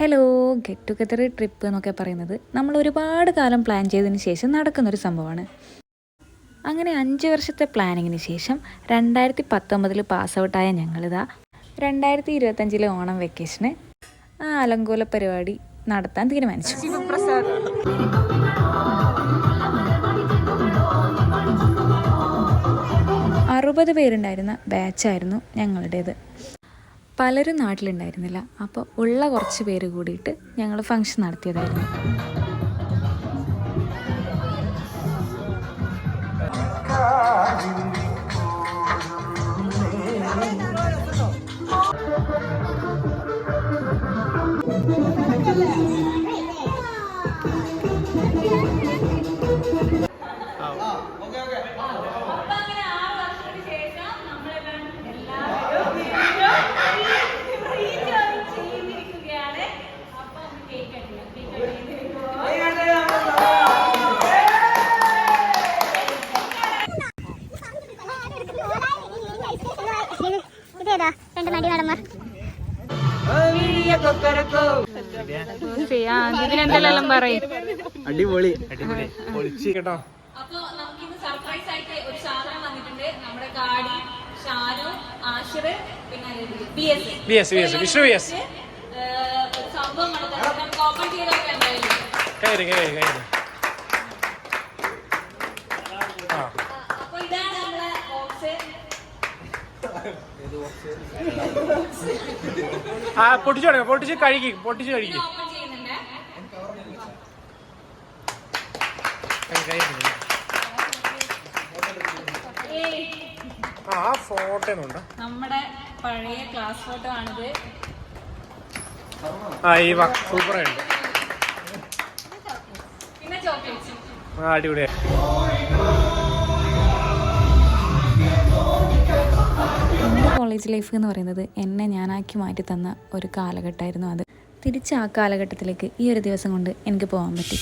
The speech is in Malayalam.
ഹലോ, ഗെറ്റ് ടുഗെദർ ട്രിപ്പ് എന്നൊക്കെ പറയുന്നത് നമ്മൾ ഒരുപാട് കാലം പ്ലാൻ ചെയ്തതിന് ശേഷം നടക്കുന്നൊരു സംഭവമാണ്. അങ്ങനെ 5 വർഷത്തെ പ്ലാനിങ്ങിന് ശേഷം 2019 പാസ് ഔട്ടായ ഞങ്ങളിതാ 2025 ഓണം വെക്കേഷന് ആ അലങ്കോല പരിപാടി നടത്താൻ തീരുമാനിച്ചു. 60 പേരുണ്ടായിരുന്ന ബാച്ചായിരുന്നു ഞങ്ങളുടേത്. പലരും നാട്ടിലുണ്ടായിരുന്നില്ല. അപ്പോൾ ഉള്ള കുറച്ച് പേര് കൂടിയിട്ട് ഞങ്ങൾ ഫംഗ്ഷൻ നടത്തിയതായിരുന്നു. ഇതിനെന്തെല്ലാം പറയും. അടിപൊളി അടിപൊളി പൊളിച്ച് കേട്ടോ. അപ്പൊ നമുക്കിന്ന് സർപ്രൈസ് ആയിട്ട് ഒരു സാധനം വന്നിട്ടുണ്ട്. നമ്മുടെ ഗാഡി, ഷാനു, ആഷിർ, പിന്നെ വിഷ്ണു ഒരു സംഭവം നമുക്ക് ഓപ്പൺ ചെയ്തൊക്കെ ഉണ്ടായിരുന്നു. അപ്പൊ ഇതാണ് നമ്മളെ ബോക്സ്. പൊട്ടിച്ച് കഴുകി ഓപ്പൺ ചെയ്യുന്നുണ്ട്. ഫോട്ടോ നമ്മുടെ പഴയ ക്ലാസ് ഫോട്ടോ ആണിത്. സൂപ്പർ ആയിട്ട് പിന്നെ ചോക്ലേറ്റ്സ്. അടിപൊളിയായി. എൻ്റെ കോളേജ് ലൈഫ് എന്ന് പറയുന്നത് എന്നെ ഞാനാക്കി മാറ്റി തന്ന ഒരു കാലഘട്ടമായിരുന്നു അത്. തിരിച്ച് ആ കാലഘട്ടത്തിലേക്ക് ഈ ഒരു ദിവസം കൊണ്ട് എനിക്ക് പോകാൻ പറ്റി.